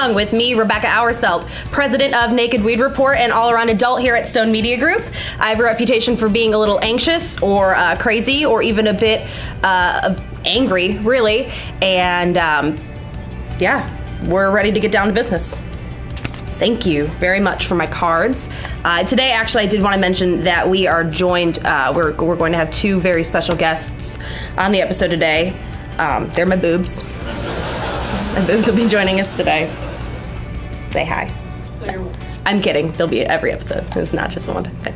Strung with me, Rebecca Auerselt, president of Naked Weed Report and all-around adult here at Stone Media Group. I have a reputation for being a little anxious or crazy or even a bit angry, really. And yeah, we're ready to get down to business. Thank you very much for my cards. Today, actually, I did want to mention that we are joined, we're going to have two very special guests on the episode today. They're my boobs. My boobs will be joining us today. Say hi. I'm kidding. They'll be at every episode. It's not just a one-time thing.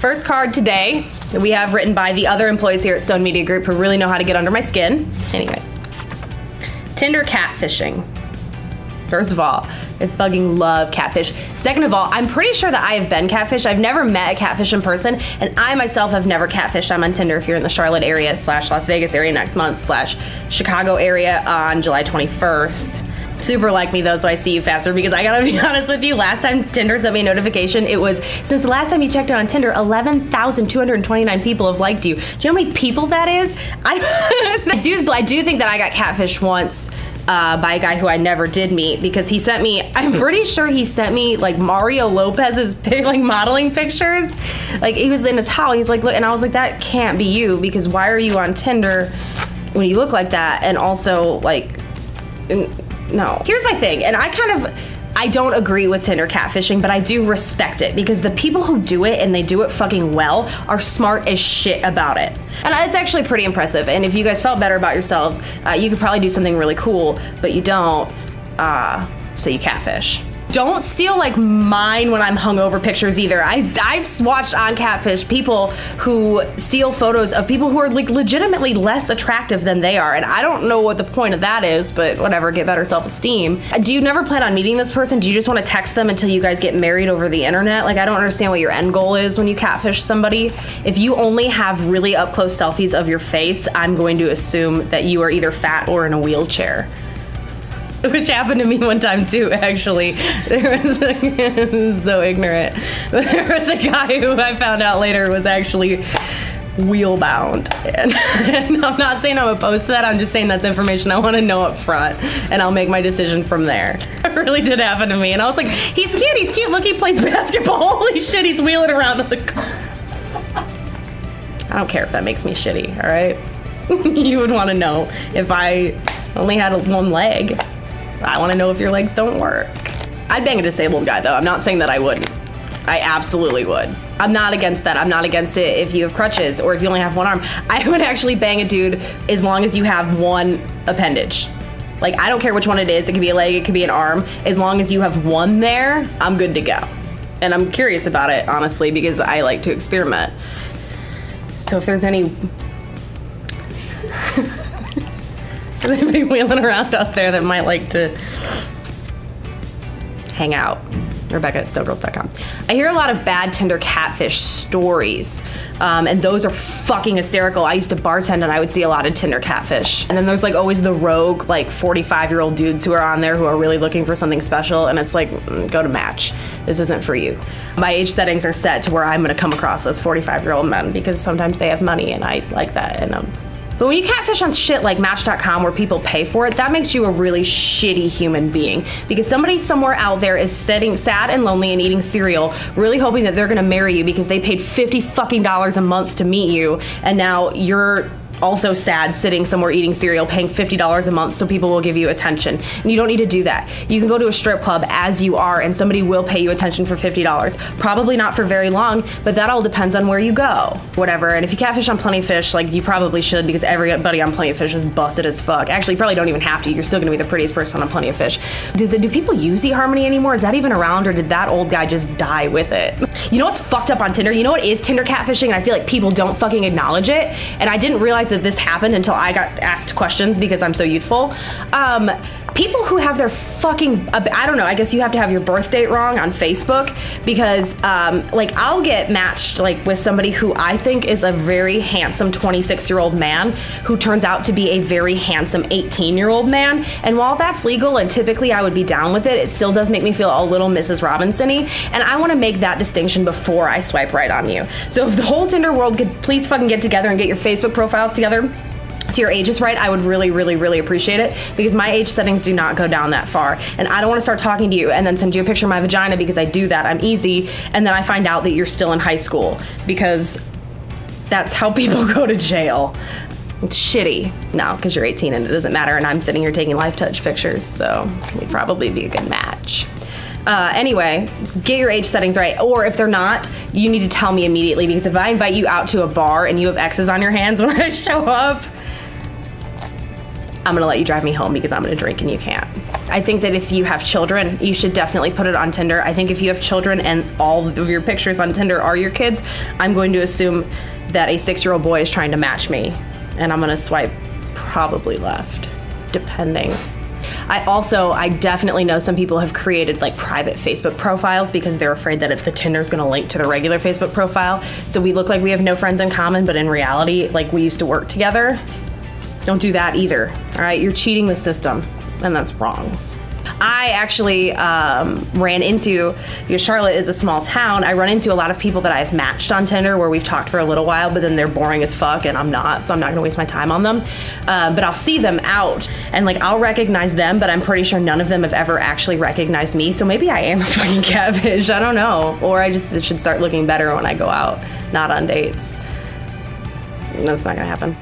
First card today that we have written by the other employees here at Stone Media Group who really know how to get under my skin. Anyway, Tinder catfishing. First of all, I fucking love catfish. Second of all, I'm pretty sure that I have been catfished. I've never met a catfish in person, and I myself have never catfished. I'm on Tinder if you're in the Charlotte area / Las Vegas area next month / Chicago area on July 21st. Super like me though, so I see you faster, because I gotta be honest with you, last time Tinder sent me a notification, it was, since the last time you checked it on Tinder, 11,229 people have liked you. Do you know how many people that is? I do think that I got catfished once by a guy who I never did meet, because he sent me, I'm pretty sure he sent me like Mario Lopez's like modeling pictures. Like he was in a towel, he's like, look, and I was like, that can't be you, because why are you on Tinder when you look like that? And also like, no. Here's my thing, and I don't agree with Tinder catfishing, but I do respect it, because the people who do it, and they do it fucking well, are smart as shit about it. And it's actually pretty impressive, and if you guys felt better about yourselves, you could probably do something really cool, but you don't, so you catfish. Don't steal like mine when I'm hungover pictures either. I've watched on Catfish people who steal photos of people who are like legitimately less attractive than they are, and I don't know what the point of that is, but whatever, get better self-esteem. Do you never plan on meeting this person? Do you just want to text them until you guys get married over the internet? Like, I don't understand what your end goal is when you catfish somebody. If you only have really up-close selfies of your face, I'm going to assume that you are either fat or in a wheelchair. Which happened to me one time too, actually. There was so ignorant. There was a guy who I found out later was actually wheel-bound. And I'm not saying I'm opposed to that, I'm just saying that's information I want to know up front, and I'll make my decision from there. It really did happen to me, and I was like, he's cute, look, he plays basketball. Holy shit, he's wheeling around on the car. I don't care if that makes me shitty, all right? You would want to know if I only had one leg. I want to know if your legs don't work. I'd bang a disabled guy though. I'm not saying that I wouldn't. I absolutely would. I'm not against that. I'm not against it if you have crutches or if you only have one arm. I would actually bang a dude as long as you have one appendage. Like, I don't care which one it is. It could be a leg, it could be an arm. As long as you have one there, I'm good to go. And I'm curious about it, honestly, because I like to experiment. So if there's any anybody wheeling around out there that might like to hang out, Rebecca@stowgirls.com. I hear a lot of bad Tinder catfish stories, and those are fucking hysterical. I used to bartend and I would see a lot of Tinder catfish. And then there's like always the rogue, like 45-year-old dudes who are on there who are really looking for something special, and it's like, go to Match. This isn't for you. My age settings are set to where I'm gonna come across those 45-year-old men, because sometimes they have money and I like that, and but when you catfish on shit like Match.com where people pay for it, that makes you a really shitty human being, because somebody somewhere out there is sitting sad and lonely and eating cereal, really hoping that they're gonna marry you because they paid $50 fucking a month to meet you, and now you're also sad sitting somewhere eating cereal paying $50 a month so people will give you attention. And you don't need to do that. You can go to a strip club as you are and somebody will pay you attention for $50. Probably not for very long, but that all depends on where you go. Whatever. And if you catfish on Plenty of Fish, like, you probably should, because everybody on Plenty of Fish is busted as fuck. Actually, you probably don't even have to. You're still gonna be the prettiest person on Plenty of Fish. Do people use eHarmony anymore? Is that even around, or did that old guy just die with it? You know what's fucked up on Tinder? You know what is Tinder catfishing? And I feel like people don't fucking acknowledge it. And I didn't realize that this happened until I got asked questions because I'm so youthful. People who have their fucking, I don't know, I guess you have to have your birth date wrong on Facebook, because like, I'll get matched like with somebody who I think is a very handsome 26-year-old man who turns out to be a very handsome 18-year-old man. And while that's legal and typically I would be down with it, it still does make me feel a little Mrs. Robinson-y. And I want to make that distinction before I swipe right on you. So if the whole Tinder world could please fucking get together and get your Facebook profiles together, so your age is right, I would really, really, really appreciate it, because my age settings do not go down that far. And I don't want to start talking to you and then send you a picture of my vagina, because I do that. I'm easy. And then I find out that you're still in high school, because that's how people go to jail. It's shitty. No, because you're 18 and it doesn't matter, and I'm sitting here taking live touch pictures, so we'd probably be a good match. Anyway, get your age settings right, or if they're not, you need to tell me immediately, because if I invite you out to a bar and you have X's on your hands when I show up, I'm gonna let you drive me home, because I'm gonna drink and you can't. I think that if you have children, you should definitely put it on Tinder. I think if you have children and all of your pictures on Tinder are your kids, I'm going to assume that a 6-year-old boy is trying to match me, and I'm gonna swipe probably left, depending. I definitely know some people have created like private Facebook profiles because they're afraid that the Tinder's gonna link to the regular Facebook profile. So we look like we have no friends in common, but in reality, like we used to work together. Don't do that either, all right? You're cheating the system, and that's wrong. I actually ran into, because Charlotte is a small town, I run into a lot of people that I've matched on Tinder where we've talked for a little while, but then they're boring as fuck and I'm not, so I'm not gonna waste my time on them. But I'll see them out and like I'll recognize them, but I'm pretty sure none of them have ever actually recognized me, so maybe I am a fucking catfish, I don't know. Or I just should start looking better when I go out, not on dates. That's not gonna happen.